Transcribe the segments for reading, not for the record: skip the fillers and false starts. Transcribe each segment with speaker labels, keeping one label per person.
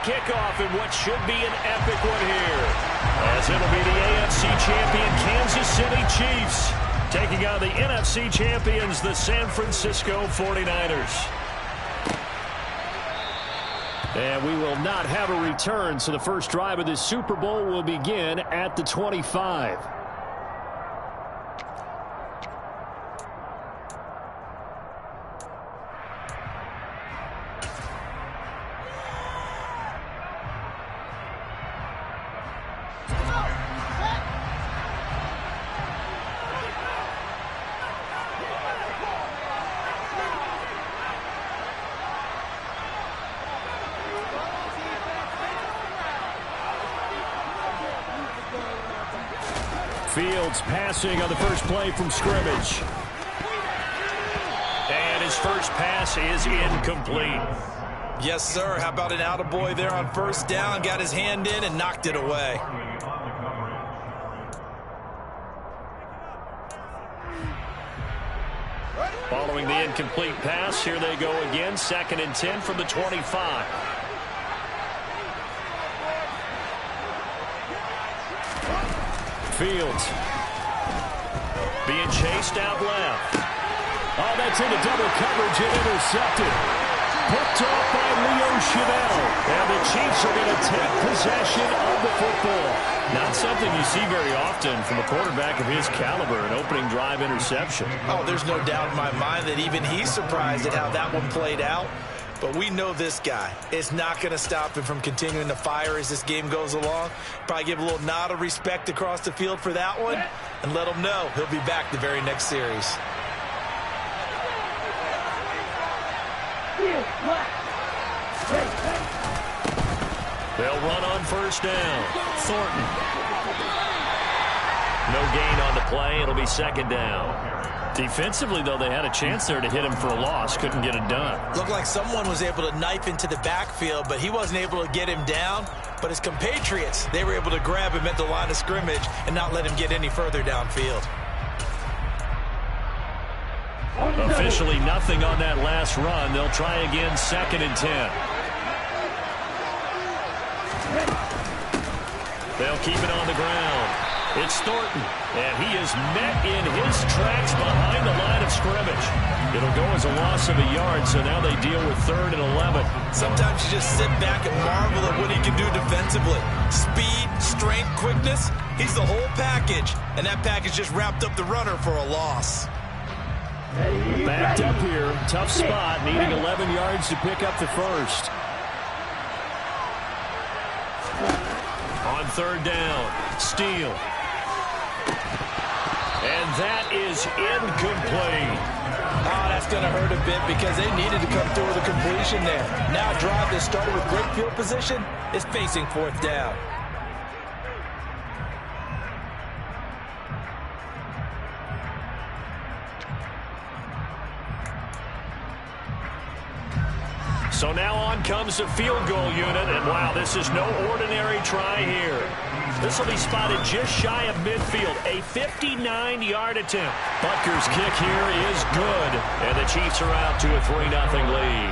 Speaker 1: kickoff in what should be an epic one here, as it'll be the AFC champion Kansas City Chiefs taking on the NFC champions, the San Francisco 49ers. And we will not have a return, so the first drive of this Super Bowl will begin at the 25. Fields passing on the first play from scrimmage. And his first pass is incomplete.
Speaker 2: Yes, sir. How about an attaboy there on first down? Got his hand in and knocked it away.
Speaker 1: Following the incomplete pass, here they go again. 2nd and 10 from the 25. Fields being chased out left. Oh, that's into double coverage and intercepted. Picked off by Leo Chenal. And the Chiefs are going to take possession of the football. Not something you see very often from a quarterback of his caliber, an opening drive interception.
Speaker 2: Oh, there's no doubt in my mind that even he's surprised at how that one played out. But we know this guy is not going to stop him from continuing to fire as this game goes along. Probably give a little nod of respect across the field for that one and let him know he'll be back the very next series.
Speaker 1: They'll run on first down. Thornton. No gain on the play. It'll be 2nd down. Defensively, though, they had a chance there to hit him for a loss. Couldn't get it done.
Speaker 2: Looked like someone was able to knife into the backfield, but he wasn't able to get him down. But his compatriots, they were able to grab him at the line of scrimmage and not let him get any further downfield.
Speaker 1: Officially nothing on that last run. They'll try again, 2nd and 10. They'll keep it on the ground. It's Thornton, and he is met in his tracks behind the line of scrimmage. It'll go as a loss of a yard, so now they deal with 3rd and 11.
Speaker 2: Sometimes you just sit back and marvel at what he can do defensively. Speed, strength, quickness, he's the whole package, and that package just wrapped up the runner for a loss.
Speaker 1: Backed up here, tough spot, needing 11 yards to pick up the first. On 3rd down, Steele. And that is incomplete.
Speaker 2: Oh, that's going to hurt a bit because they needed to come through with a completion there. Now a drive that started with great field position is facing 4th down.
Speaker 1: So now on comes the field goal unit, and wow, this is no ordinary try here. This will be spotted just shy of midfield, a 59-yard attempt. Butker's kick here is good, and the Chiefs are out to a 3-0 lead.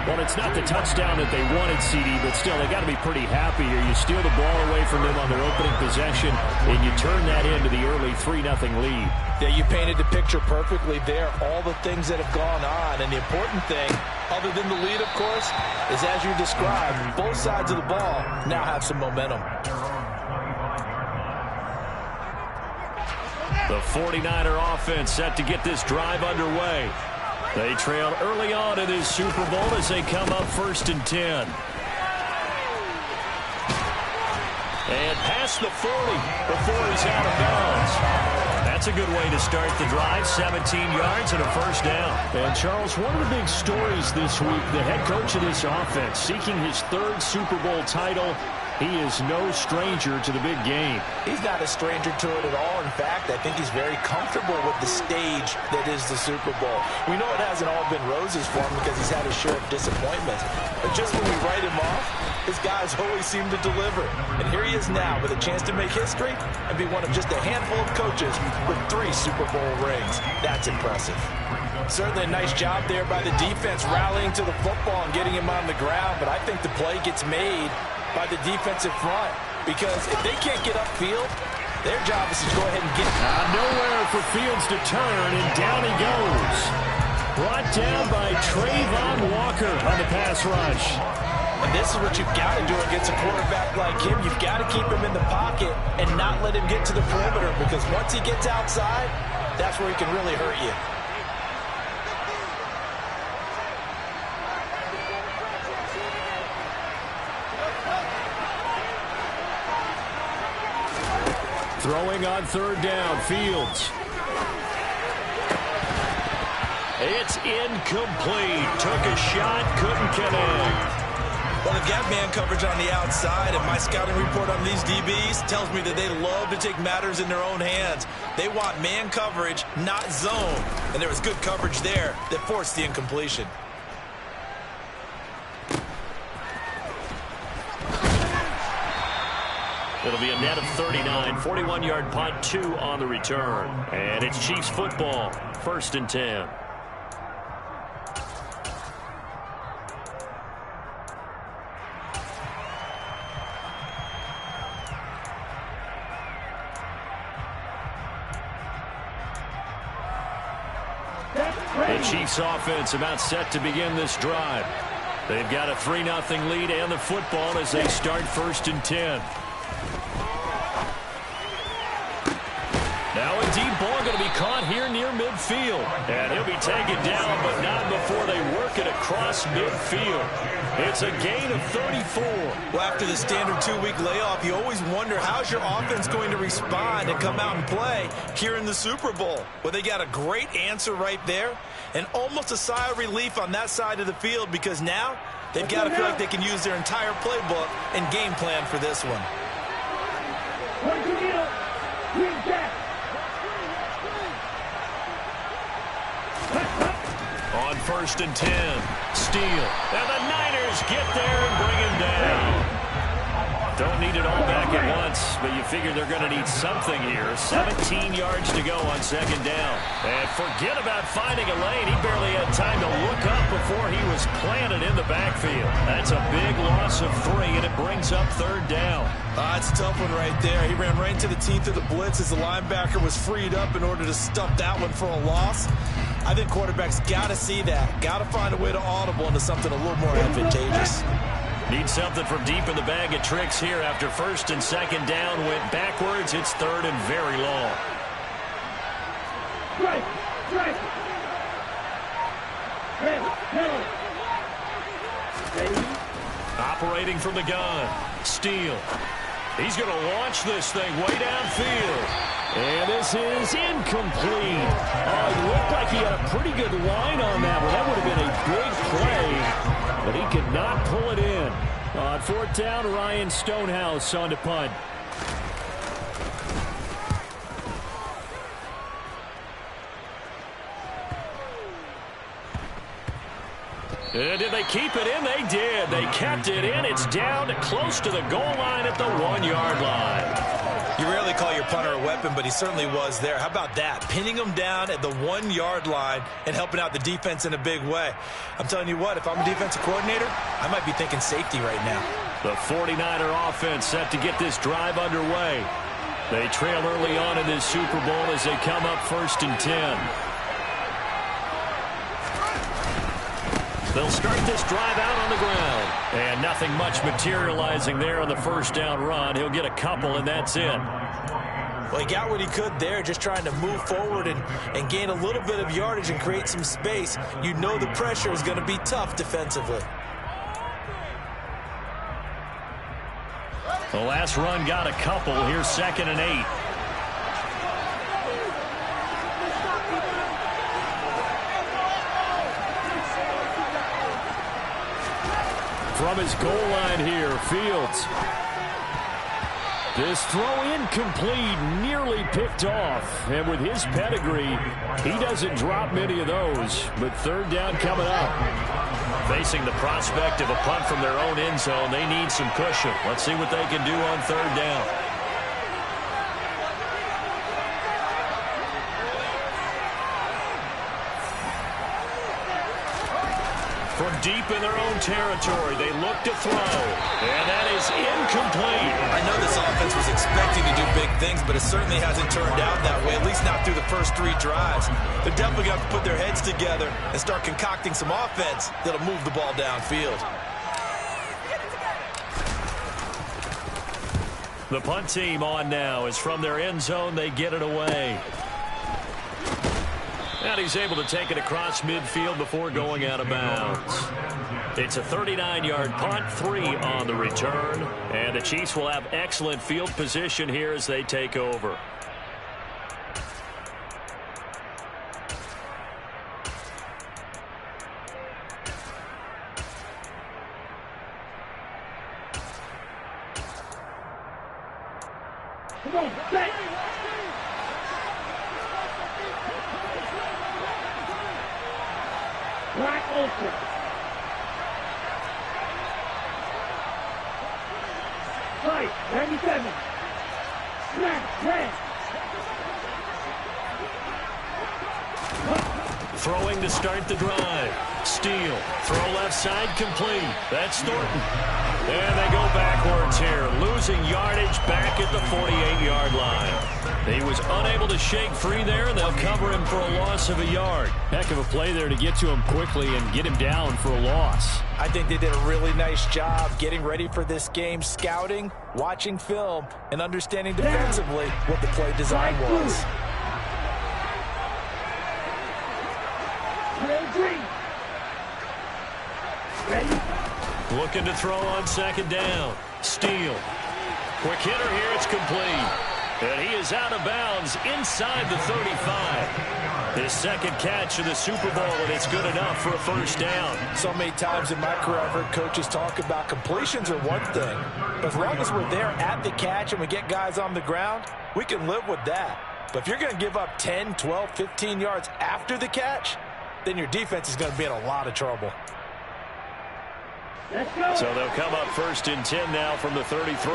Speaker 1: Well, it's not the touchdown that they wanted, CD, but still, they got to be pretty happy here. You steal the ball away from them on their opening possession, and you turn that into the early 3-0 lead.
Speaker 2: Yeah, you painted the picture perfectly there, all the things that have gone on, and the important thing, other than the lead, of course, is as you described, both sides of the ball now have some momentum.
Speaker 1: The 49er offense set to get this drive underway. They trail early on in this Super Bowl as they come up 1st and 10. And past the 40 before he's out of bounds. That's a good way to start the drive. 17 yards and a 1st down. And, Charles, one of the big stories this week, the head coach of this offense seeking his 3rd Super Bowl title. He is no stranger to the big game.
Speaker 2: He's not a stranger to it at all. In fact, I think he's very comfortable with the stage that is the Super Bowl. We know it hasn't all been roses for him because he's had a share of disappointments. But just when we write him off, his guys always seem to deliver. And here he is now with a chance to make history and be one of just a handful of coaches with 3 Super Bowl rings. That's impressive. Certainly a nice job there by the defense rallying to the football and getting him on the ground, but I think the play gets made by the defensive front, because if they can't get upfield, their job is to go ahead and get
Speaker 1: nowhere for Fields to turn, and down he goes. Brought down by Trayvon Walker on the pass rush.
Speaker 2: And this is what you've got to do against a quarterback like him. You've got to keep him in the pocket and not let him get to the perimeter, because once he gets outside, that's where he can really hurt you.
Speaker 1: Throwing on 3rd down, Fields. It's incomplete. Took a shot, couldn't connect.
Speaker 2: Well, they've got man coverage on the outside, and my scouting report on these DBs tells me that they love to take matters in their own hands. They want man coverage, not zone. And there was good coverage there that forced the incompletion.
Speaker 1: It'll be a net of 39, 41-yard punt, 2 on the return. And it's Chiefs football, 1st and 10. The Chiefs offense about set to begin this drive. They've got a 3-0 lead and the football as they start 1st and 10. Now a deep ball going to be caught here near midfield. And he'll be taken down, but not before they work it across midfield. It's a gain of 34.
Speaker 2: Well, after the standard 2-week layoff, you always wonder how's your offense going to respond and come out and play here in the Super Bowl. Well, they got a great answer right there, and almost a sigh of relief on that side of the field, because now they've got to feel like they can use their entire playbook and game plan for this one.
Speaker 1: On 1st and 10, Steele. And the Niners get there and bring him down. Don't need it all back at once, but you figure they're going to need something here. 17 yards to go on 2nd down. And forget about finding a lane. He barely had time to look up before he was planted in the backfield. That's a big loss of 3, and it brings up 3rd down.
Speaker 2: It's a tough one right there. He ran right into the teeth of the blitz as the linebacker was freed up in order to stuff that one for a loss. I think quarterbacks got to see that. Got to find a way to audible into something a little more advantageous.
Speaker 1: Need something from deep in the bag of tricks here after 1st and 2nd down went backwards. It's 3rd and very long. Operating from the gun, Steele. He's going to launch this thing way downfield. And this is incomplete. It looked like he had a pretty good line on that one. That would have been a big play, but he could not pull it in. On 4th down, Ryan Stonehouse on to punt. Did they keep it in? They did. They kept it in. It's down close to the goal line at the 1-yard line.
Speaker 2: You rarely call your punter a weapon, but he certainly was there. How about that? Pinning him down at the 1-yard line and helping out the defense in a big way. I'm telling you what, if I'm a defensive coordinator, I might be thinking safety right now.
Speaker 1: The 49er offense set to get this drive underway. They trail early on in this Super Bowl as they come up 1st and 10. They'll start this drive out on the ground. And nothing much materializing there on the 1st down run. He'll get a couple, and that's it.
Speaker 2: Well, he got what he could there, just trying to move forward and gain a little bit of yardage and create some space. You know the pressure is going to be tough defensively.
Speaker 1: The last run got a couple. Here's 2nd and 8. From his goal line here, Fields. This throw incomplete, nearly picked off. And with his pedigree, he doesn't drop many of those. But 3rd down coming up. Facing the prospect of a punt from their own end zone, they need some cushion. Let's see what they can do on third down. From deep in their own territory, they look to throw. And that is incomplete.
Speaker 2: I know this offense was expecting to do big things, but it certainly hasn't turned out that way, at least not through the first 3 drives. They're definitely going to have to put their heads together and start concocting some offense that'll move the ball downfield.
Speaker 1: The punt team on now is from their end zone. They get it away. And he's able to take it across midfield before going out of bounds. It's a 39-yard punt, 3 on the return. And the Chiefs will have excellent field position here as they take over.
Speaker 3: Come on, set. Black Ultra. Fight, 97. Snap, red.
Speaker 1: Throwing to start the drive. Steele. Throw left side complete. That's Thornton. And they go backwards here. Losing yardage back at the 48-yard line. He was unable to shake free there, and they'll cover him for a loss of a yard.
Speaker 4: Heck of a play there to get to him quickly and get him down for a loss.
Speaker 2: I think they did a really nice job getting ready for this game, scouting, watching film, and understanding defensively what the play design was.
Speaker 1: Looking to throw on second down. Steele. Quick hitter here. It's complete. And he is out of bounds inside the 35. His second catch of the Super Bowl, and it's good enough for a first down.
Speaker 2: So many times in my career I've heard coaches talk about completions are one thing. But as long as we're there at the catch and we get guys on the ground, we can live with that. But if you're going to give up 10, 12, 15 yards after the catch, then your defense is going to be in a lot of trouble.
Speaker 1: So they'll come up first and 10 now from the 33.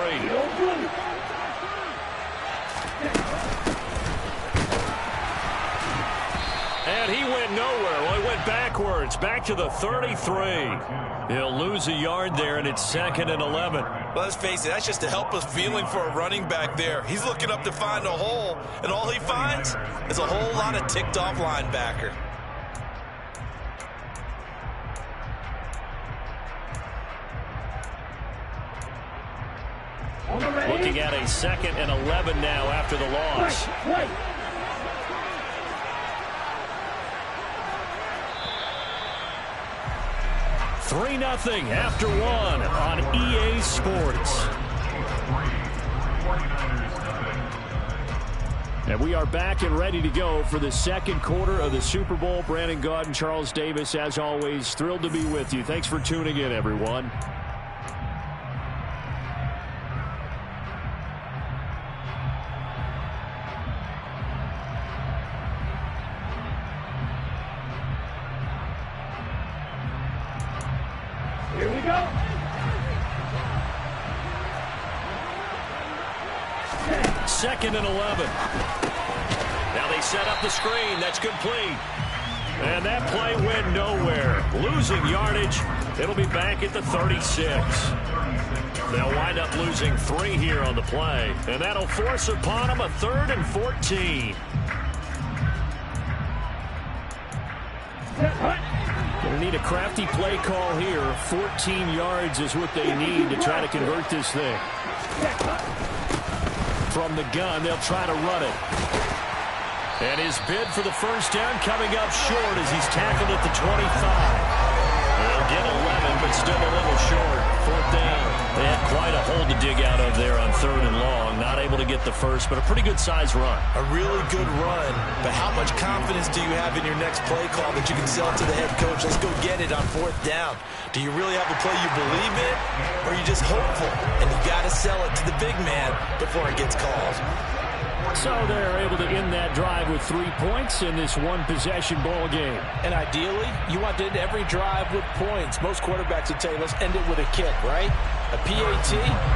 Speaker 1: And he went nowhere. Well, he went backwards, back to the 33. He'll lose a yard there, and it's 2nd and 11.
Speaker 2: Well, let's face it, that's just a helpless feeling for a running back there. He's looking up to find a hole, and all he finds is a whole lot of ticked-off linebacker.
Speaker 1: Looking at a 2nd and 11 now after the loss. 3-0 after 1 on EA Sports.
Speaker 4: And we are back and ready to go for the second quarter of the Super Bowl. Brandon Gaudin, Charles Davis, as always, thrilled to be with you. Thanks for tuning in, everyone.
Speaker 3: Here we go.
Speaker 1: Second and 11. Now they set up the screen. That's complete. And that play went nowhere. Losing yardage. It'll be back at the 36. They'll wind up losing 3 here on the play. And that'll force upon them a 3rd and 14.
Speaker 4: Going to need a crafty play call here. 14 yards is what they need to try to convert this thing. From the gun, they'll try to run it.
Speaker 1: And his bid for the first down coming up short as he's tackled at the 25. They'll get 11, but still a little short. 4th down. They had quite a hole to dig out of there on 3rd and long. Not able to get the first, but a pretty good size run.
Speaker 2: A really good run, but how much confidence do you have in your next play call that you can sell to the head coach? Let's go get it on 4th down. Do you really have a play you believe in, or are you just hopeful? And you got to sell it to the big man before it gets called.
Speaker 4: So they're able to end that drive with 3 points in this one-possession ball game.
Speaker 2: And ideally, you want to end every drive with points. Most quarterbacks would tell you, let's end it with a kick, right? A PAT,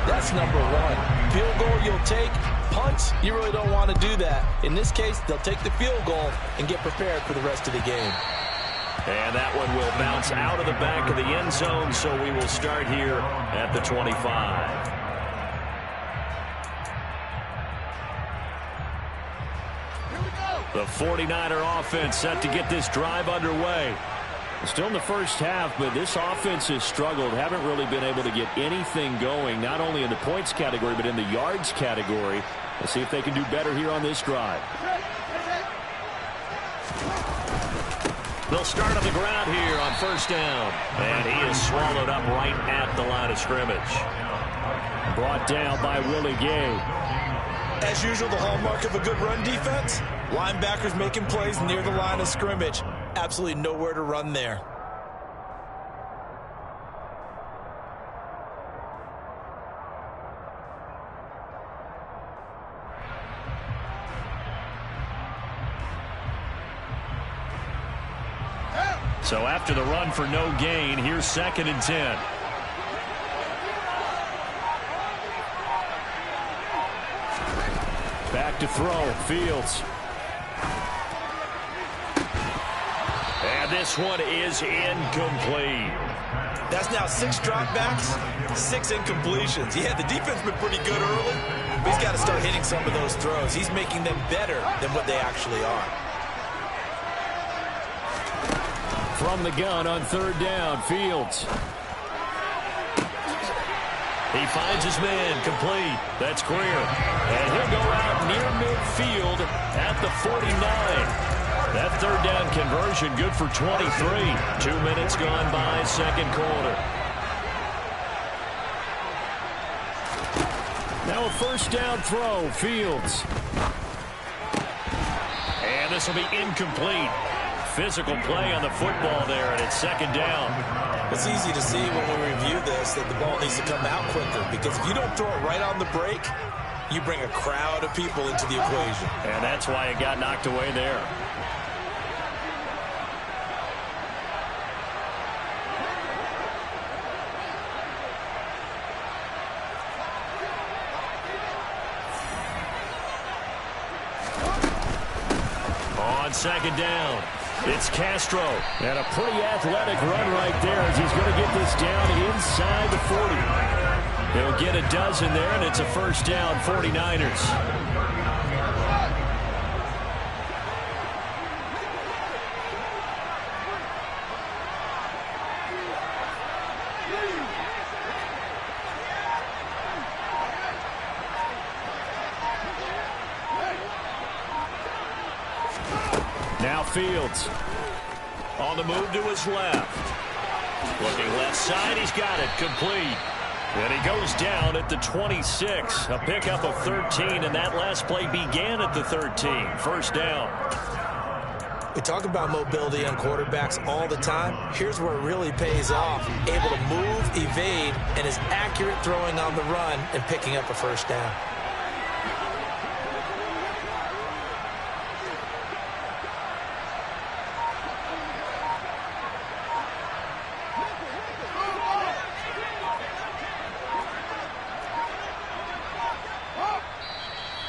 Speaker 2: that's number one. Field goal you'll take. Punts, you really don't want to do that. In this case, they'll take the field goal and get prepared for the rest of the game.
Speaker 1: And that one will bounce out of the back of the end zone, so we will start here at the 25. The 49er offense set to get this drive underway. Still in the first half, but this offense has struggled. Haven't really been able to get anything going, not only in the points category, but in the yards category. Let's see if they can do better here on this drive. They'll start on the ground here on first down. And he is swallowed up right at the line of scrimmage.
Speaker 4: Brought down by Willie Gay.
Speaker 2: As usual, the hallmark of a good run defense, linebackers making plays near the line of scrimmage. Absolutely nowhere to run there.
Speaker 1: So after the run for no gain, here's 2nd and 10.
Speaker 4: Back to throw, Fields.
Speaker 1: And this one is incomplete.
Speaker 2: That's now 6 dropbacks, 6 incompletions. Yeah, the defense been pretty good early, but he's got to start hitting some of those throws. He's making them better than what they actually are.
Speaker 4: From the gun on 3rd down, Fields.
Speaker 1: He finds his man, complete. That's Greer. And he'll go out near midfield at the 49. That 3rd down conversion good for 23. 2 minutes gone by, 2nd quarter.
Speaker 4: Now a 1st down throw, Fields.
Speaker 1: And this will be incomplete. Physical play on the football there, and it's 2nd down.
Speaker 2: It's easy to see when we review this that the ball needs to come out quicker, because if you don't throw it right on the break, you bring a crowd of people into the equation.
Speaker 1: And that's why it got knocked away there. On 2nd down, it's Castro.
Speaker 4: And a pretty athletic run right there as he's going to get this down inside the 40. He'll get a dozen there, and it's a 1st down, 49ers. Now Fields on the move to his left. Looking left side, he's got it, complete. And he goes down at the 26. A pickup of 13, and that last play began at the 13. 1st down.
Speaker 2: We talk about mobility on quarterbacks all the time. Here's where it really pays off. Able to move, evade, and is accurate throwing on the run and picking up a 1st down.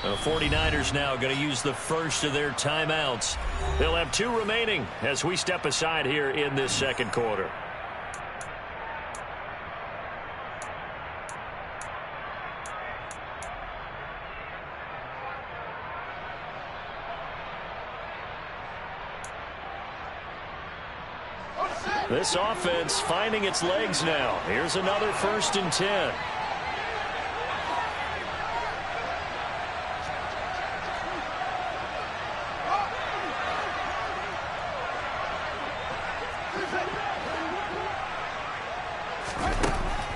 Speaker 1: The 49ers now going to use the first of their timeouts. They'll have 2 remaining as we step aside here in this 2nd quarter. This offense finding its legs now. Here's another 1st and 10.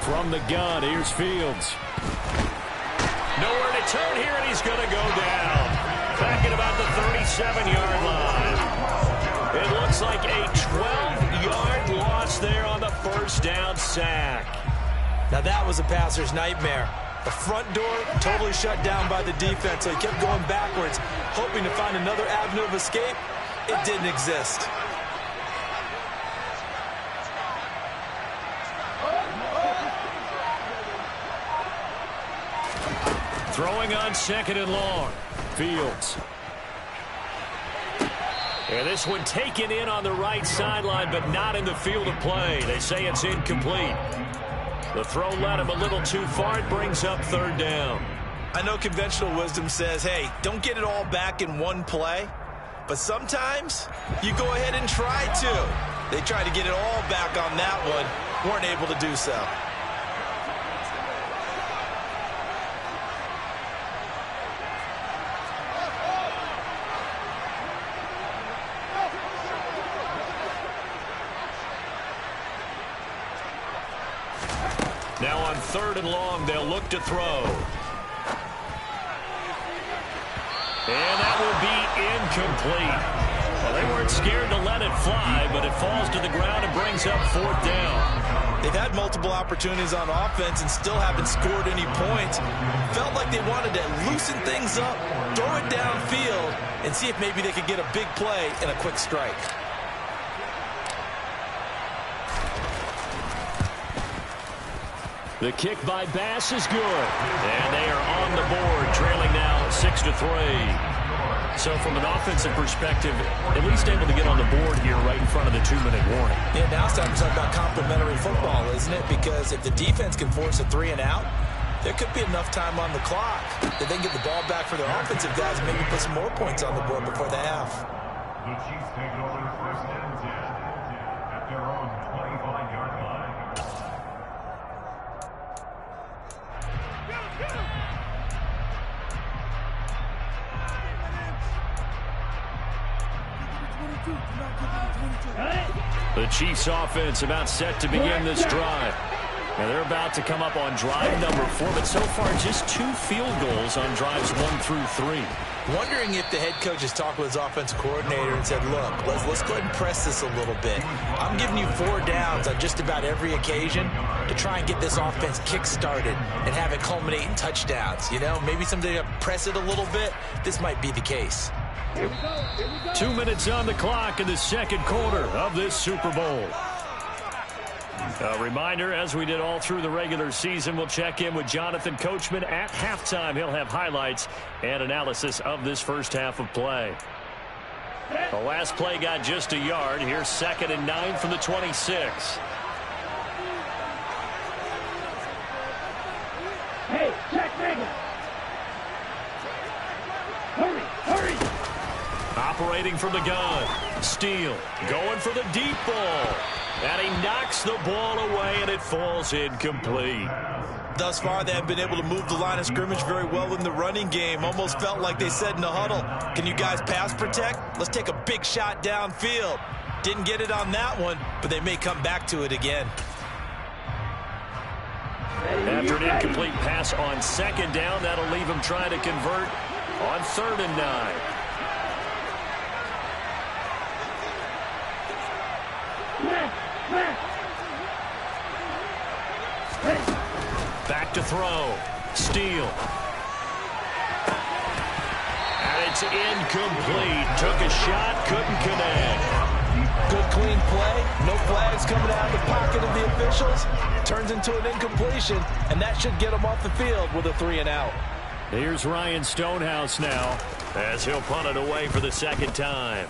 Speaker 4: From the gun, here's Fields.
Speaker 1: Nowhere to turn here, and he's going to go down. Back at about the 37-yard line. It looks like a 12-yard loss there on the 1st down sack.
Speaker 2: Now that was a passer's nightmare. The front door totally shut down by the defense, so he kept going backwards, hoping to find another avenue of escape. It didn't exist.
Speaker 4: Throwing on 2nd and long. Fields. And this one taken in on the right sideline, but not in the field of play. They say it's incomplete. The throw led him a little too far. It brings up 3rd down.
Speaker 2: I know conventional wisdom says, hey, don't get it all back in one play. But sometimes you go ahead and try to. They tried to get it all back on that one. Weren't able to do so.
Speaker 4: Now on 3rd and long, they'll look to throw. And that will be incomplete. Well, they weren't scared to let it fly, but it falls to the ground and brings up 4th down.
Speaker 2: They've had multiple opportunities on offense and still haven't scored any points. Felt like they wanted to loosen things up, throw it downfield, and see if maybe they could get a big play and a quick strike.
Speaker 4: The kick by Bass is good. And they are on the board, trailing now 6-3. So from an offensive perspective, at least able to get on the board here right in front of the 2-minute warning.
Speaker 2: Yeah, now it's time to talk about complementary football, isn't it? Because if the defense can force a 3 and out, there could be enough time on the clock that they can get the ball back for their offensive guys and maybe put some more points on the board before the half.
Speaker 5: The Chiefs take it over 1st and 10 at their own 25-yard line.
Speaker 4: The Chiefs offense about set to begin this drive. And they're about to come up on drive number 4, but so far just 2 field goals on drives 1 through 3.
Speaker 2: Wondering if the head coach has talked with his offensive coordinator and said, look, let's go ahead and press this a little bit. I'm giving you 4 downs on just about every occasion to try and get this offense kick-started and have it culminate in touchdowns. You know, maybe someday to press it a little bit. This might be the case.
Speaker 4: 2 minutes on the clock in the 2nd quarter of this Super Bowl. A reminder, as we did all through the regular season, we'll check in with Jonathan Coachman at halftime. He'll have highlights and analysis of this first half of play. The last play got just a yard. Here's 2nd and 9 from the 26.
Speaker 3: Hey, Jack Rager. Hurry.
Speaker 4: Operating from the gun. Steele going for the deep ball. And he knocks the ball away, and it falls incomplete.
Speaker 2: Thus far, they have been able to move the line of scrimmage very well in the running game. Almost felt like they said in the huddle, can you guys pass protect? Let's take a big shot downfield. Didn't get it on that one, but they may come back to it again.
Speaker 4: After an incomplete pass on 2nd down, that'll leave him trying to convert on 3rd and 9. Back to throw. Steele. And it's incomplete. Took a shot, couldn't connect.
Speaker 2: Good clean play. No flags coming out of the pocket of the officials. Turns into an incompletion, and that should get him off the field with a 3 and out.
Speaker 4: Here's Ryan Stonehouse now as he'll punt it away for the 2nd time.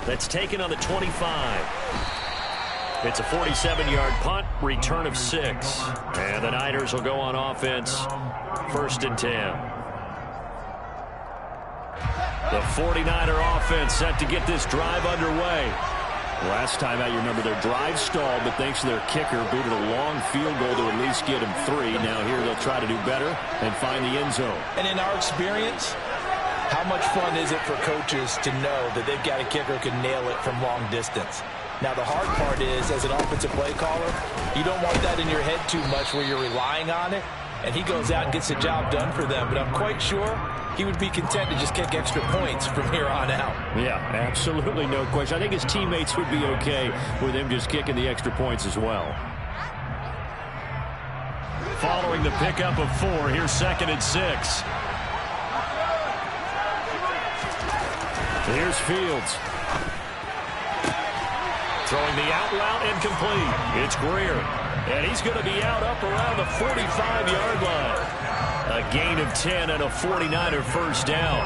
Speaker 4: That's taken on the 25. It's a 47-yard punt, return of 6. And the Niners will go on offense, 1st and 10. The 49er offense set to get this drive underway. Last time out, you remember their drive stalled, but thanks to their kicker, booted a long field goal to at least get them 3. Now here they'll try to do better and find the end zone.
Speaker 2: And in our experience, how much fun is it for coaches to know that they've got a kicker who can nail it from long distance? Now, the hard part is, as an offensive play caller, you don't want that in your head too much where you're relying on it, and he goes out and gets the job done for them. But I'm quite sure he would be content to just kick extra points from here on out.
Speaker 4: Yeah, absolutely no question. I think his teammates would be okay with him just kicking the extra points as well. following the pickup of 4. Here's 2nd and 6. Here's Fields. Throwing the out route incomplete. It's Greer. And he's going to be out up around the 45-yard line. A gain of 10 and a 49er first down.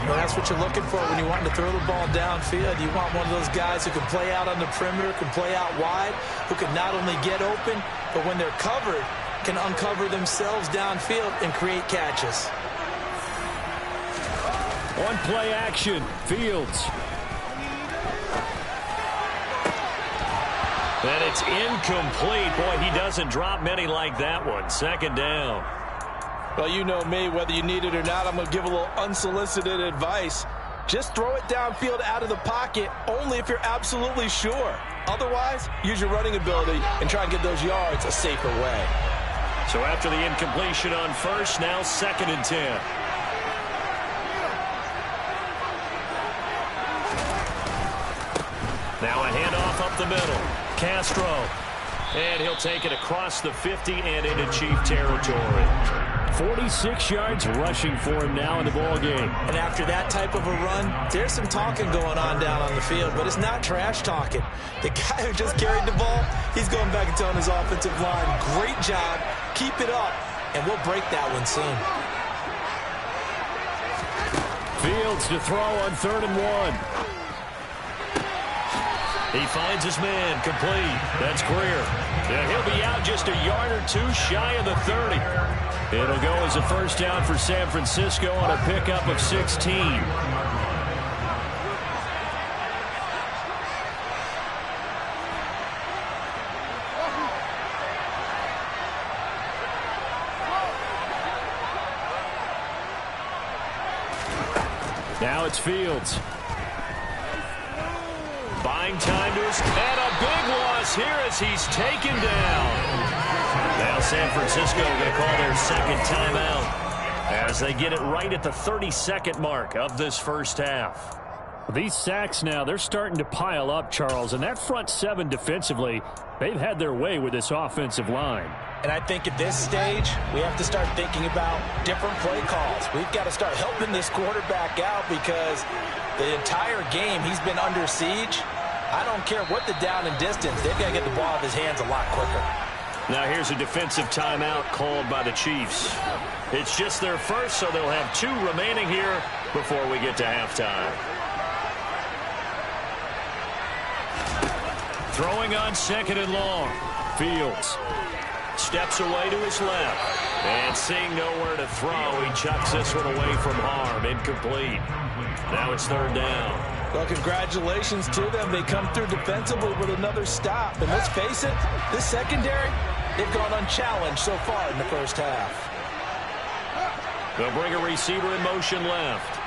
Speaker 2: Well, that's what you're looking for when you want to throw the ball downfield. You want one of those guys who can play out on the perimeter, can play out wide, who can not only get open, but when they're covered, can uncover themselves downfield and create catches.
Speaker 4: One play action. Fields. And it's incomplete. Boy, he doesn't drop many like that one. 2nd down.
Speaker 2: Well, you know me, whether you need it or not, I'm going to give a little unsolicited advice. Just throw it downfield out of the pocket only if you're absolutely sure. Otherwise, use your running ability and try and get those yards a safer way.
Speaker 4: So after the incompletion on first, now 2nd and 10. Now a handoff up the middle. Castro. And he'll take it across the 50 and into Chief territory. 46 yards rushing for him now in the ball game.
Speaker 2: And after that type of a run, there's some talking going on down on the field, but it's not trash talking. The guy who just carried the ball, he's going back and telling his offensive line, great job, keep it up, and we'll break that one soon.
Speaker 4: Fields to throw on 3rd and 1. He finds his man, complete. That's Greer. Yeah, he'll be out just a yard or two shy of the 30. It'll go as a first down for San Francisco on a pickup of 16. Now it's Fields. Buying time to his, and a big loss here as he's taken down. Now San Francisco going to call their 2nd timeout as they get it right at the 32nd mark of this first half. These sacks now, they're starting to pile up, Charles, and that front 7 defensively, they've had their way with this offensive line.
Speaker 2: And I think at this stage, we have to start thinking about different play calls. We've got to start helping this quarterback out because the entire game he's been under siege. I don't care what the down and distance, they've got to get the ball out of his hands a lot quicker.
Speaker 4: Now here's a defensive timeout called by the Chiefs. It's just their first, so they'll have 2 remaining here before we get to halftime. Throwing on 2nd and long. Fields steps away to his left. And seeing nowhere to throw, he chucks this one away from harm. Incomplete. Now it's 3rd down.
Speaker 2: Well, congratulations to them. They come through defensively with another stop. And let's face it, this secondary, they've gone unchallenged so far in the first half.
Speaker 4: They'll bring a receiver in motion left.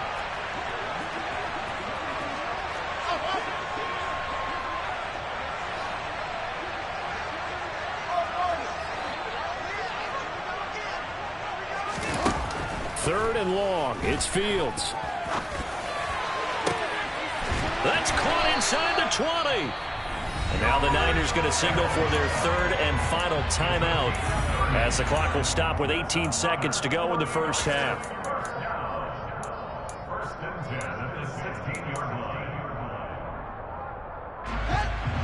Speaker 4: Third and long. It's Fields. That's caught inside the 20. And now the Niners going to signal for their 3rd and final timeout as the clock will stop with 18 seconds to go in the first half.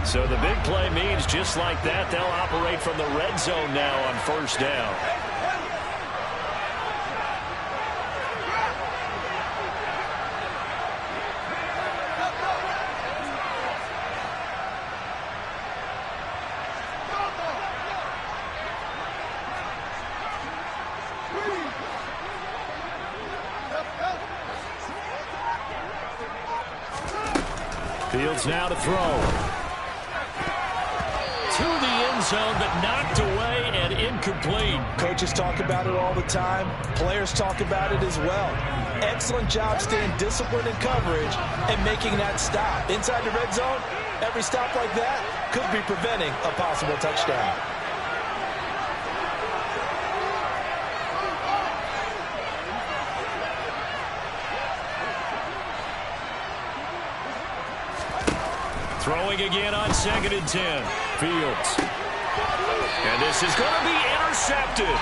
Speaker 4: So the big play means just like that, they'll operate from the red zone now on 1st down. Fields now to throw. To the end zone, but knocked away and incomplete.
Speaker 2: Coaches talk about it all the time. Players talk about it as well. Excellent job staying disciplined in coverage and making that stop. Inside the red zone, every stop like that could be preventing a possible touchdown.
Speaker 4: Throwing again on 2nd and 10. Fields. And this is going to be
Speaker 1: intercepted.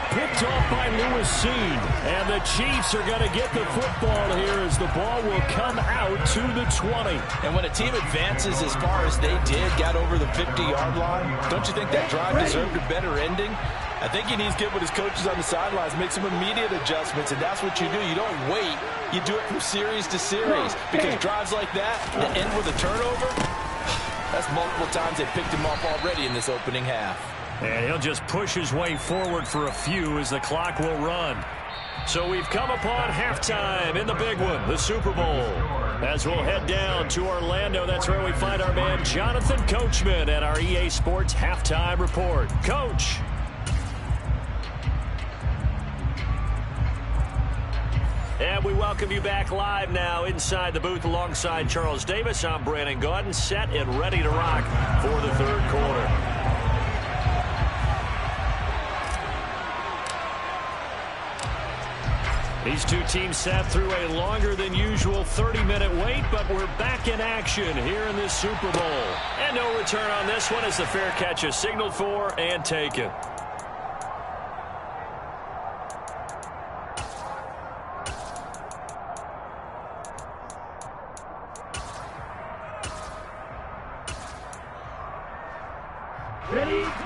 Speaker 4: Picked off by Lewis. And the Chiefs are going to get the football here as the ball will come out to the 20.
Speaker 2: And when a team advances as far as they did, got over the 50-yard line, don't you think that drive deserved a better ending? I think he needs to get with his coaches on the sidelines, make some immediate adjustments, and that's what you do. You don't wait. You do it from series to series, because drives like that that end with a turnover, that's multiple times they picked him off already in this opening half.
Speaker 1: And he'll just push his way forward for a few as the clock will run. So we've come upon halftime in the big one, the Super Bowl. As we'll head down to Orlando, that's where we find our man Jonathan Coachman at our EA Sports Halftime Report. Coach. And we welcome you back live now inside the booth alongside Charles Davis. I'm Brandon Gaudin, set and ready to rock for the third quarter. These two teams sat through a longer than usual 30-minute wait, but we're back in action here in this Super Bowl. And no return on this one as the fair catch is signaled for and taken.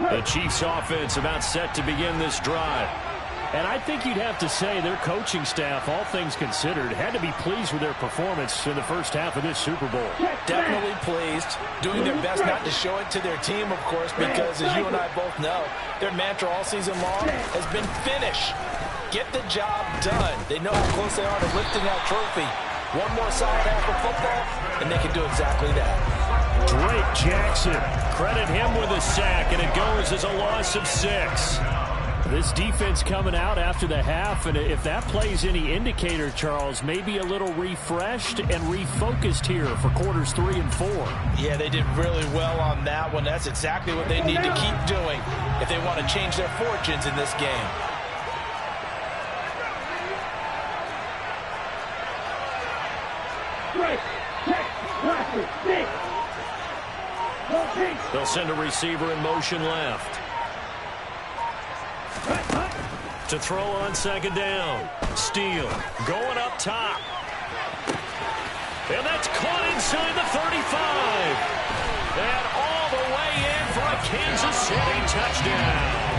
Speaker 1: The Chiefs offense about set to begin this drive.
Speaker 4: And I think you'd have to say their coaching staff, all things considered, had to be pleased with their performance in the first half of this Super Bowl.
Speaker 2: Definitely pleased, doing their best not to show it to their team, of course, because as you and I both know, their mantra all season long has been finish. Get the job done. They know how close they are to lifting that trophy. One more solid half of football, and they can do exactly that.
Speaker 4: Drake Jackson.
Speaker 1: Credit him with a sack, and it goes as a loss of 6.
Speaker 4: This defense coming out after the half, and if that plays any indicator, Charles, maybe a little refreshed and refocused here for quarters 3 and 4.
Speaker 2: Yeah, they did really well on that one. That's exactly what they need to keep doing if they want to change their fortunes in this game.
Speaker 1: They'll send a receiver in motion left. To throw on second down. Steele going up top. And that's caught inside the 35. And all the way in for a Kansas City touchdown.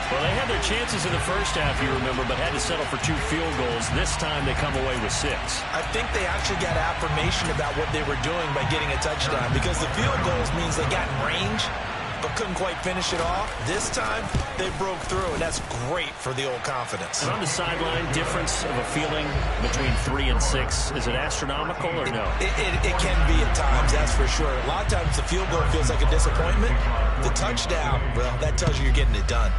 Speaker 1: Well, they had their chances in the first half, you remember, but had to settle for 2 field goals. This time they come away with 6.
Speaker 2: I think they actually got affirmation about what they were doing by getting a touchdown, because the field goals means they got in range but couldn't quite finish it off. This time, they broke through, and that's great for the old confidence.
Speaker 1: And on the sideline, difference of a feeling between 3 and 6, is it astronomical or no?
Speaker 2: It can be at times, that's for sure. A lot of times the field goal feels like a disappointment. The touchdown, well, that tells you you're getting it done.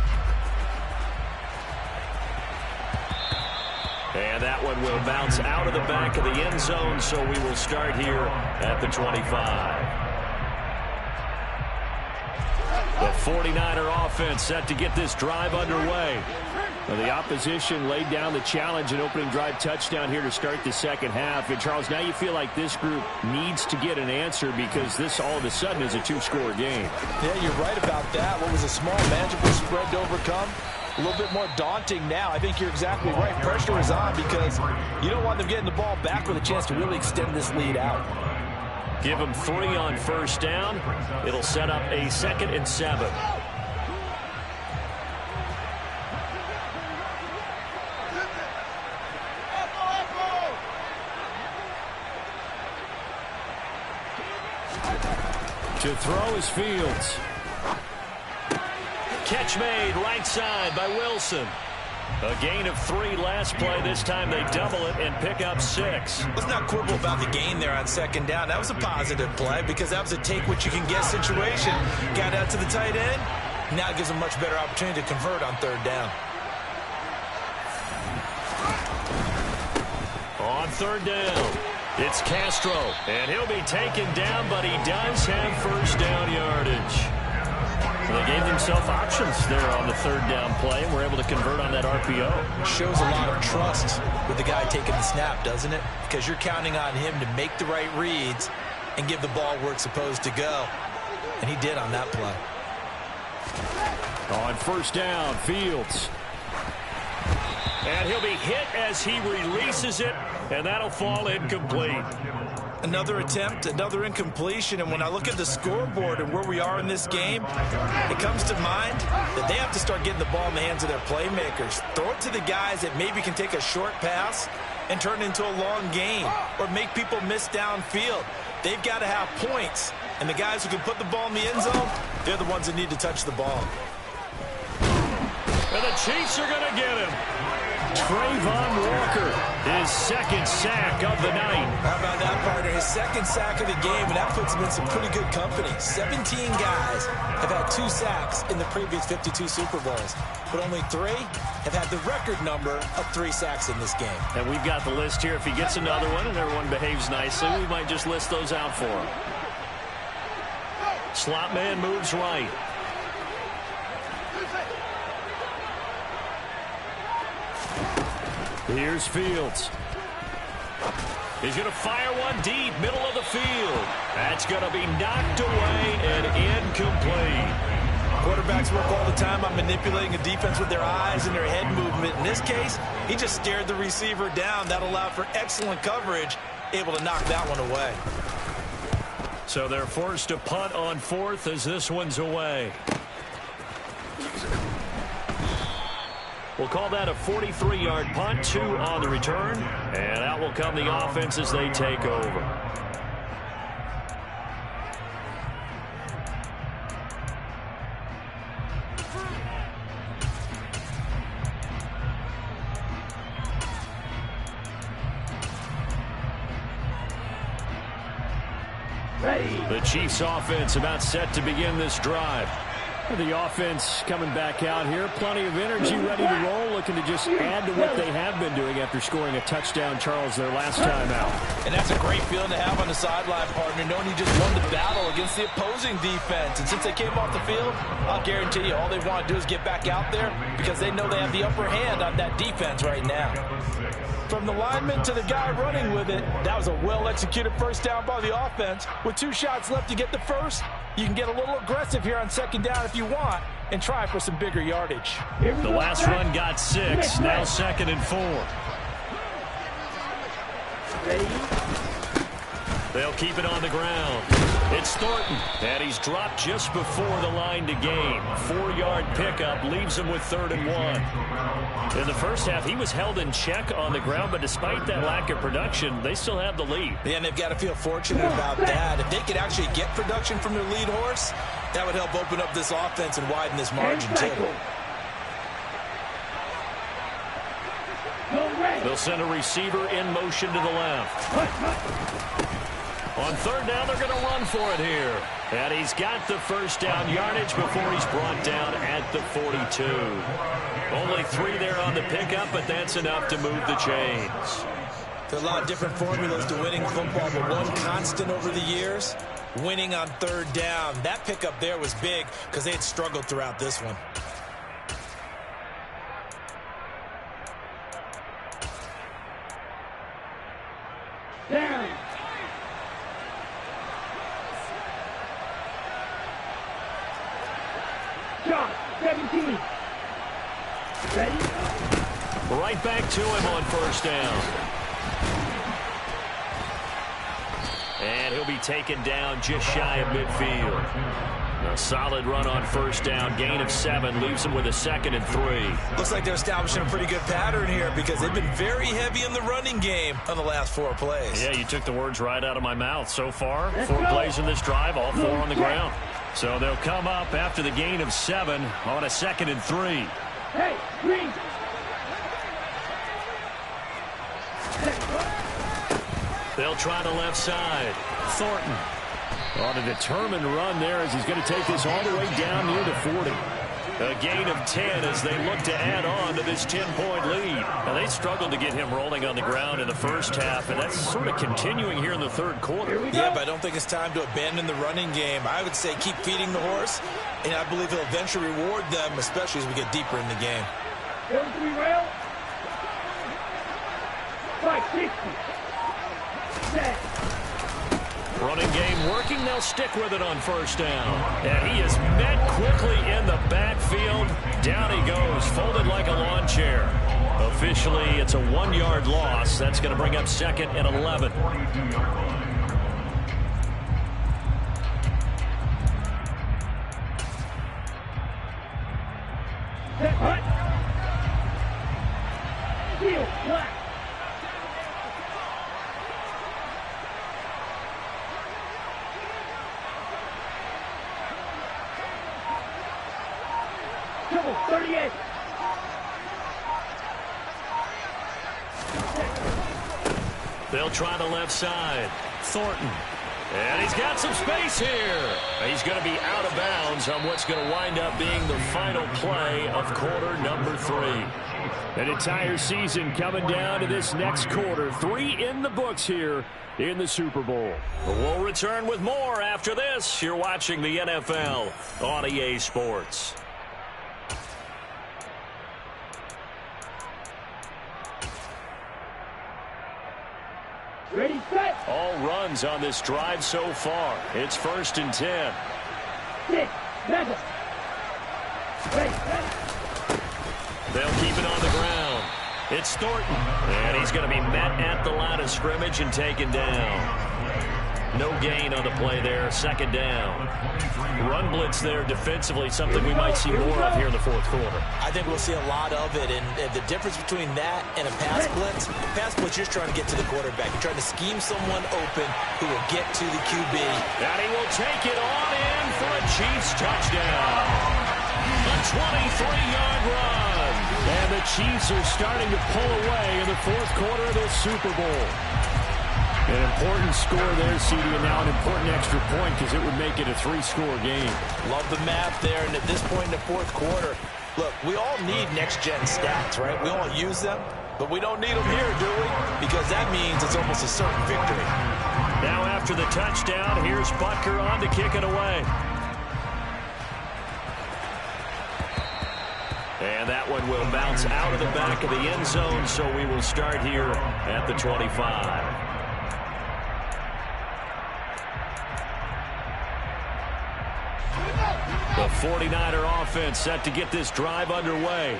Speaker 1: And that one will bounce out of the back of the end zone, so we will start here at the 25. The 49er offense set to get this drive underway.
Speaker 4: Well, the opposition laid down the challenge and opening drive touchdown here to start the second half. And, Charles, now you feel like this group needs to get an answer because this all of a sudden is a 2-score game.
Speaker 2: Yeah, you're right about that. What was a small, manageable spread to overcome? A little bit more daunting now. I think you're exactly right. Pressure is on because you don't want them getting the ball back with a chance to really extend this lead out.
Speaker 1: Give them 3 on first down. It'll set up a 2nd and 7.
Speaker 4: To throw is Fields.
Speaker 1: Catch made right side by Wilson. A gain of 3 last play. This time they double it and pick up 6.
Speaker 2: Let's not quibble about the gain there on second down. That was a positive play because that was a take-what-you-can-get situation. Got out to the tight end. Now it gives them a much better opportunity to convert on third down.
Speaker 1: On third down, it's Castro. And he'll be taken down, but he does have first down yardage. They gave themselves options there on the third down play and were able to convert on that RPO.
Speaker 2: Shows a lot of trust with the guy taking the snap, doesn't it? Because you're counting on him to make the right reads and give the ball where it's supposed to go. And he did on that play.
Speaker 4: On first down, Fields.
Speaker 1: And he'll be hit as he releases it, and that'll fall incomplete.
Speaker 2: Another attempt, another incompletion, and when I look at the scoreboard and where we are in this game, it comes to mind that they have to start getting the ball in the hands of their playmakers. Throw it to the guys that maybe can take a short pass and turn it into a long game or make people miss downfield. They've got to have points, and the guys who can put the ball in the end zone, they're the ones that need to touch the ball.
Speaker 1: And the Chiefs are going to get him.
Speaker 4: Trayvon Walker,
Speaker 1: his second sack of the night.
Speaker 2: How about that, partner? His second sack of the game, and that puts him in some pretty good company. 17 guys have had 2 sacks in the previous 52 Super Bowls, but only 3 have had the record number of 3 sacks in this game.
Speaker 1: And we've got the list here. If he gets another one and everyone behaves nicely, we might just list those out for him. Slot man moves right.
Speaker 4: Here's Fields.
Speaker 1: He's going to fire one deep, middle of the field. That's going to be knocked away and incomplete.
Speaker 2: Quarterbacks work all the time on manipulating a defense with their eyes and their head movement. In this case, he just stared the receiver down. That allowed for excellent coverage, able to knock that one away.
Speaker 1: So they're forced to punt on 4th as this one's away. We'll call that a 43-yard punt, 2 on the return. And out will come the offense as they take over. The Chiefs offense about set to begin this drive.
Speaker 4: The offense coming back out here. Plenty of energy, ready to roll, looking to just add to what they have been doing after scoring a touchdown, Charles, their last time out.
Speaker 2: And that's a great feeling to have on the sideline, partner, knowing you just won the battle against the opposing defense. And since they came off the field, I'll guarantee you all they want to do is get back out there because they know they have the upper hand on that defense right now. From the lineman to the guy running with it, that was a well-executed first down by the offense. With 2 shots left to get the first, you can get a little aggressive here on second down if you want and try for some bigger yardage.
Speaker 1: The last run got 6, now 2nd and 4. They'll keep it on the ground. It's Thornton, and he's dropped just before the line to gain. 4-yard pickup leaves him with 3rd and 1. In the first half, he was held in check on the ground, but despite that lack of production, they still have the lead.
Speaker 2: Yeah, and they've got to feel fortunate about that. If they could actually get production from their lead horse, that would help open up this offense and widen this margin, too.
Speaker 1: They'll send a receiver in motion to the left. On 3rd down, they're going to run for it here. And he's got the first down yardage before he's brought down at the 42. Only 3 there on the pickup, but that's enough to move the chains.
Speaker 2: There are a lot of different formulas to winning football, but one constant over the years, winning on 3rd down. That pickup there was big because they had struggled throughout this one.
Speaker 3: Down. Shot, 17. Ready?
Speaker 1: Right back to him on first down. And he'll be taken down just shy of midfield. A solid run on first down. Gain of 7 leaves him with a 2nd and 3.
Speaker 2: Looks like they're establishing a pretty good pattern here because they've been very heavy in the running game on the last 4 plays.
Speaker 1: Yeah, you took the words right out of my mouth. So far, 4 plays in this drive, all 4 on the ground. So they'll come up after the gain of 7 on a 2nd and 3.
Speaker 3: Hey, green.
Speaker 1: They'll try the left side. Thornton.
Speaker 4: On a determined run there as he's going to take this all the way down near the 40.
Speaker 1: A gain of 10 as they look to add on to this 10-point lead. Now, they struggled to get him rolling on the ground in the first half, and that's sort of continuing here in the 3rd quarter.
Speaker 2: Yeah, but I don't think it's time to abandon the running game. I would say keep feeding the horse, and I believe he'll eventually reward them, especially as we get deeper in the game.
Speaker 3: 33 rail. 560. Set.
Speaker 1: Running game working. They'll stick with it on first down. And he is met quickly in the backfield.
Speaker 4: midfield. Down he goes, folded like a lawn chair. Officially, it's a 1-yard loss. That's going to bring up 2nd and 11.
Speaker 3: Set, hut. Heel, black. Triple 38.
Speaker 4: They'll try the left side. Thornton. And he's got some space here. He's going to be out of bounds on what's going to wind up being the final play of quarter number 3. An entire season coming down to this next quarter. 3 in the books here in the Super Bowl. We'll return with more after this. You're watching the NFL on EA Sports.
Speaker 3: Ready, set.
Speaker 4: All runs on this drive so far. It's 1st and 10.
Speaker 3: 6, 7. Ready, set.
Speaker 4: They'll keep it on the ground. It's Thornton. And he's going to be met at the line of scrimmage and taken down. No gain on the play there. 2nd down. Run blitz there defensively, something we might see more of here in the 4th quarter.
Speaker 2: I think we'll see a lot of it, and the difference between that and a pass blitz, you're trying to get to the quarterback. You're trying to scheme someone open who will get to the QB.
Speaker 4: And he will take it on in for a Chiefs touchdown. A 23-yard run. And the Chiefs are starting to pull away in the 4th quarter of this Super Bowl. An important score there, CD, and now an important extra point because it would make it a 3-score game.
Speaker 2: Love the math there, and at this point in the 4th quarter, look, we all need next-gen stats, right? We all use them, but we don't need them here, do we? Because that means it's almost a certain victory.
Speaker 4: Now after the touchdown, here's Butker on to kick it away. And that one will bounce out of the back of the end zone, so we will start here at the 25. The 49er offense set to get this drive underway.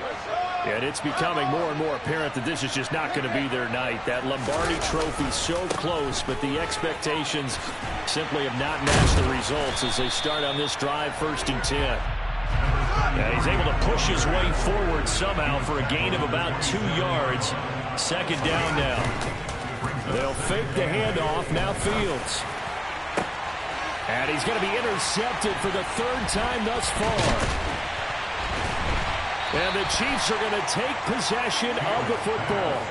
Speaker 4: And it's becoming more and more apparent that this is just not going to be their night. That Lombardi trophy so close, but the expectations simply have not matched the results as they start on this drive 1st and 10. And he's able to push his way forward somehow for a gain of about 2 yards. 2nd down now. They'll fake the handoff. Now Fields. And he's going to be intercepted for the 3rd time thus far. And the Chiefs are going to take possession of the football.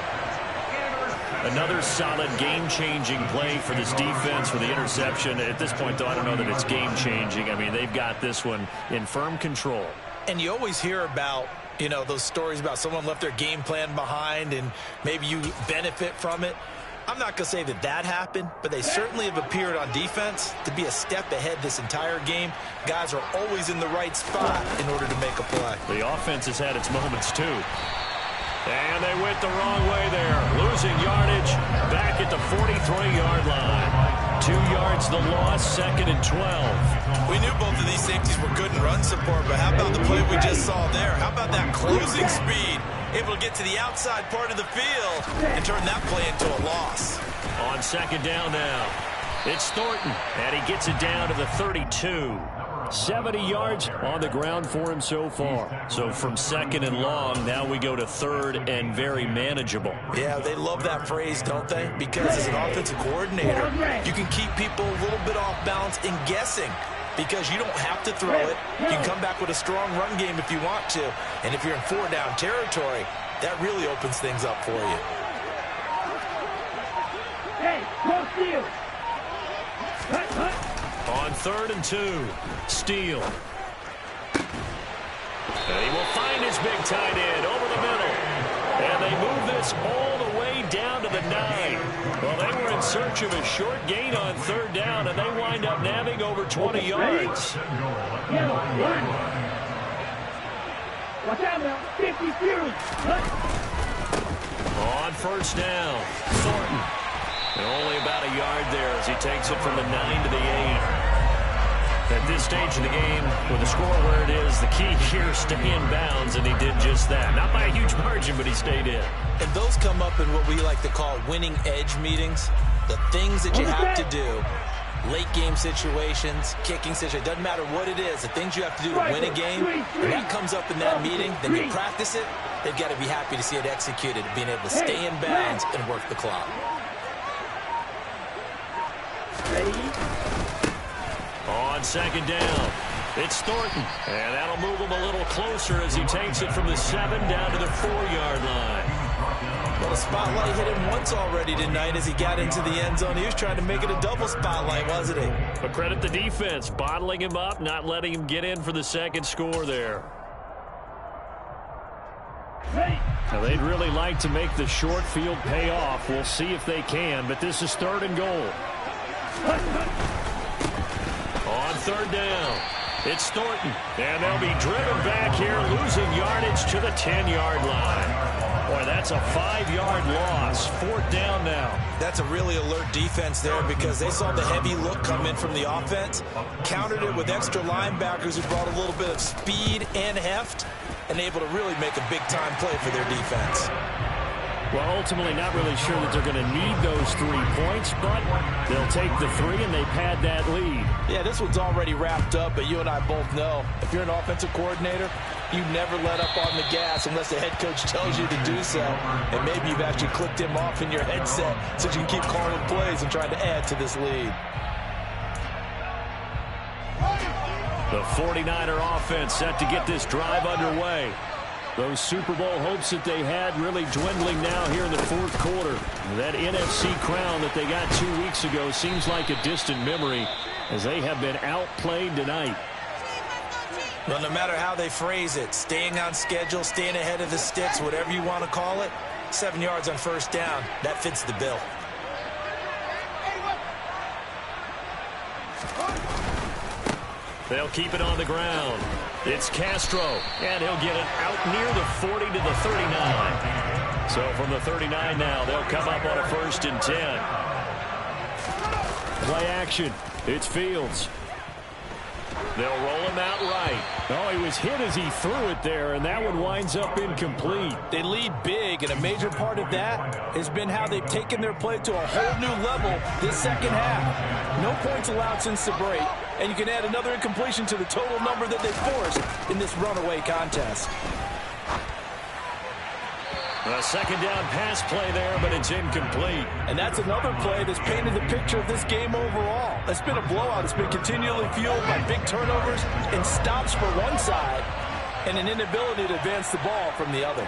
Speaker 4: Another solid game-changing play for this defense for the interception. At this point, though, I don't know that it's game-changing. I mean, they've got this one in firm control.
Speaker 2: And you always hear about, those stories about someone left their game plan behind and maybe you benefit from it. I'm not going to say that happened, but they certainly have appeared on defense to be a step ahead this entire game. Guys are always in the right spot in order to make a play.
Speaker 4: The offense has had its moments, too. And they went the wrong way there. Losing yardage back at the 43-yard line. 2 yards the loss, 2nd and 12.
Speaker 2: We knew both of these safeties were good in run support, but how about the play we just saw there? How about that closing speed? Able to get to the outside part of the field and turn that play into a loss.
Speaker 4: On 2nd down now, it's Thornton, and he gets it down to the 32. 70 yards on the ground for him so far. So from 2nd and long, now we go to 3rd and very manageable.
Speaker 2: Yeah, they love that phrase, don't they? Because as an offensive coordinator, you can keep people a little bit off balance and guessing. Because you don't have to throw it. You can come back with a strong run game if you want to. And if you're in 4-down territory, that really opens things up for you.
Speaker 3: Hey, go steal.
Speaker 4: On 3rd and 2, Steele. And he will find his big tight end over the middle. And they move this all the way down to the 9. Well, they were in search of a short gain on 3rd down, and they wind up nabbing over 20 yards.
Speaker 3: Watch out now, 50 Fury.
Speaker 4: On 1st down, Thornton. And only about a yard there as he takes it from the 9 to the 8.
Speaker 1: At this stage of the game, with the score where it is, the key here, stay in bounds, and he did just that. Not by a huge margin, but he stayed in.
Speaker 2: And those come up in what we like to call winning edge meetings. The things that you have to do, late game situations, kicking situations, doesn't matter what it is, the things you have to do to win a game, when that comes up in that meeting, then you practice it, they've got to be happy to see it executed, being able to stay in bounds and work the clock.
Speaker 1: On second down, it's Thornton, and that'll move him a little closer as he takes it from the 7 down to the 4-yard line.
Speaker 2: Well, the spotlight hit him once already tonight as he got into the end zone. He was trying to make it a double spotlight, wasn't he?
Speaker 1: But credit the defense, bottling him up, not letting him get in for the second score there. Now, they'd really like to make the short field pay off. We'll see if they can, but this is 3rd and goal. On 3rd down, it's Thornton, and they'll be driven back here, losing yardage to the 10-yard line. Boy, that's a 5-yard loss. 4th down now.
Speaker 2: That's a really alert defense there because they saw the heavy look come in from the offense, countered it with extra linebackers who brought a little bit of speed and heft, and able to really make a big-time play for their defense.
Speaker 1: Well, ultimately not really sure that they're going to need those 3 points, but they'll take the 3 and they pad that lead.
Speaker 2: Yeah, this one's already wrapped up, but you and I both know if you're an offensive coordinator, you never let up on the gas unless the head coach tells you to do so. And maybe you've actually clicked him off in your headset so you can keep calling plays and trying to add to this lead.
Speaker 1: The 49er offense set to get this drive underway. Those Super Bowl hopes that they had really dwindling now here in the 4th quarter. That NFC crown that they got 2 weeks ago seems like a distant memory as they have been outplayed tonight.
Speaker 2: Well, no matter how they phrase it, staying on schedule, staying ahead of the sticks, whatever you want to call it, 7 yards on 1st down, that fits the bill.
Speaker 1: They'll keep it on the ground. It's Castro, and he'll get it out near the 40 to the 39. So from the 39 now, they'll come up on a 1st and 10. Play action. It's Fields. They'll roll him out right. Oh, he was hit as he threw it there, and that one winds up incomplete.
Speaker 2: They lead big, and a major part of that has been how they've taken their play to a whole new level this second half. No points allowed since the break, and you can add another incompletion to the total number that they forced in this runaway contest.
Speaker 1: A 2nd down pass play there, but it's incomplete.
Speaker 2: And that's another play that's painted the picture of this game overall. It's been a blowout. It's been continually fueled by big turnovers and stops for one side and an inability to advance the ball from the other.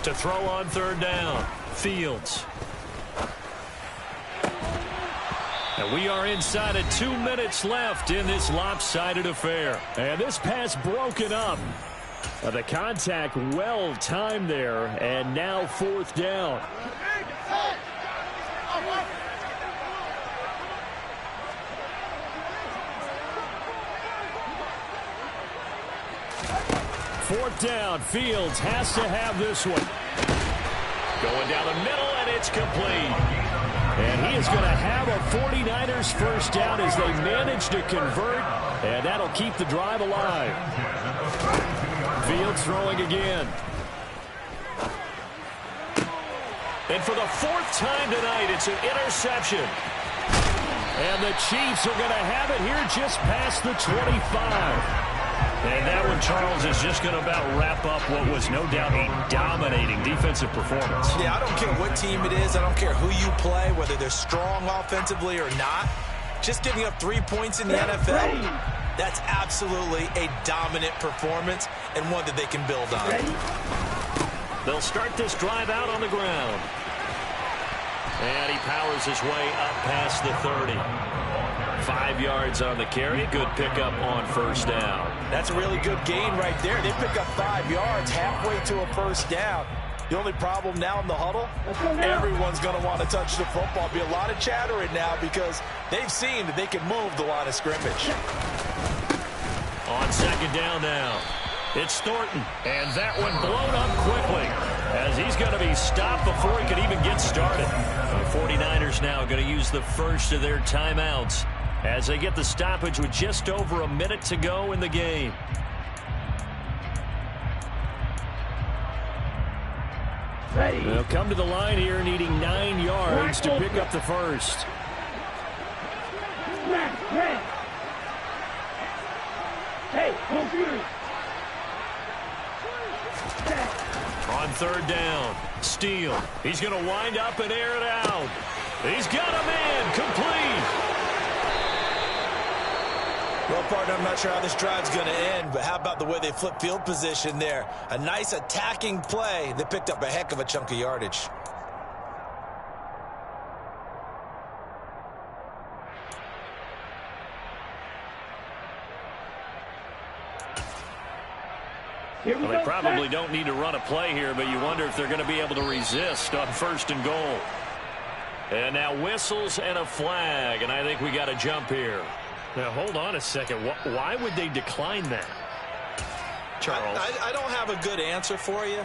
Speaker 1: To throw on 3rd down, Fields. And we are inside of 2 minutes left in this lopsided affair. And this pass broken up. The contact well timed there, and now 4th down. Fourth down, Fields has to have this one. Going down the middle, and it's complete. And he is going to have a 49ers first down as they manage to convert, and that'll keep the drive alive. Fields throwing again. And for the 4th time tonight, it's an interception. And the Chiefs are going to have it here just past the 25. And that one, Charles, is just going to about wrap up what was no doubt a dominating defensive performance.
Speaker 2: Yeah, I don't care what team it is. I don't care who you play, whether they're strong offensively or not. Just giving up 3 points in the NFL, that's absolutely a dominant performance and one that they can build on.
Speaker 1: They'll start this drive out on the ground. And he powers his way up past the 30. 5 yards on the carry. Good pickup on first down.
Speaker 2: That's a really good gain right there. They pick up 5 yards halfway to a first down. The only problem now in the huddle, everyone's going to want to touch the football. Be a lot of chattering now because they've seen that they can move the line of scrimmage.
Speaker 4: On second down now, it's Thornton, and that one blown up quickly as he's going to be stopped before he could even get started. The 49ers now going to use the first of their timeouts as they get the stoppage with just over a minute to go in the game. They'll come to the line here needing 9 yards to pick up the first.
Speaker 3: Hey, computer.
Speaker 4: On third down, Steele. He's going to wind up and air it out. He's got a man complete.
Speaker 2: Well, partner, I'm not sure how this drive's going to end, but how about the way they flip field position there? A nice attacking play that picked up a heck of a chunk of yardage.
Speaker 4: Well, they probably don't need to run a play here, but you wonder if they're going to be able to resist on first and goal. And now whistles and a flag, and I think we got a jump here. Now, hold on a second. Why would they decline that, Charles?
Speaker 2: I don't have a good answer for you,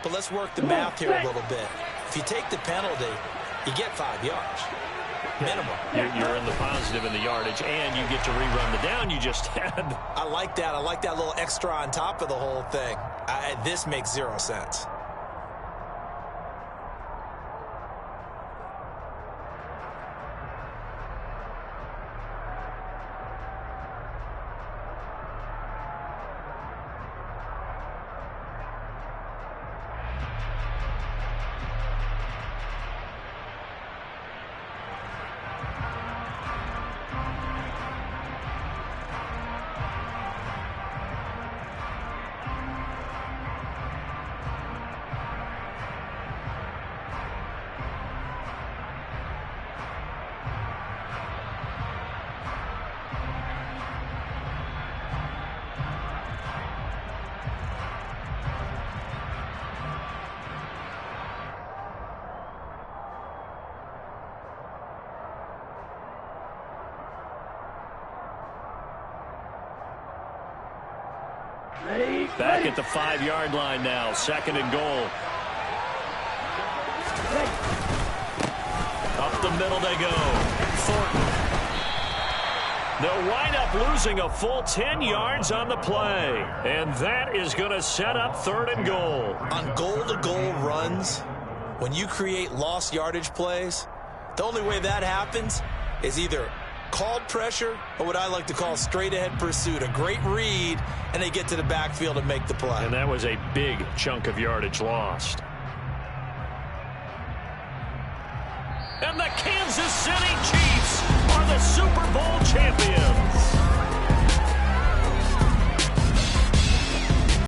Speaker 2: but let's work the math here a little bit. If you take the penalty, you get 5 yards. Minimum.
Speaker 4: You're in the positive in the yardage, and you get to rerun the down you just had.
Speaker 2: I like that. I like that little extra on top of the whole thing. This makes 0 sense.
Speaker 4: Back at the 5-yard line now, second and goal. Up the middle they go. Thornton. They'll wind up losing a full 10 yards on the play. And that is going to set up third and goal.
Speaker 2: On goal-to-goal runs, when you create lost yardage plays, the only way that happens is either called pressure or what I like to call straight-ahead pursuit. A great read, and they get to the backfield and make the play.
Speaker 4: And that was a big chunk of yardage lost. And the Kansas City Chiefs are the Super Bowl champions.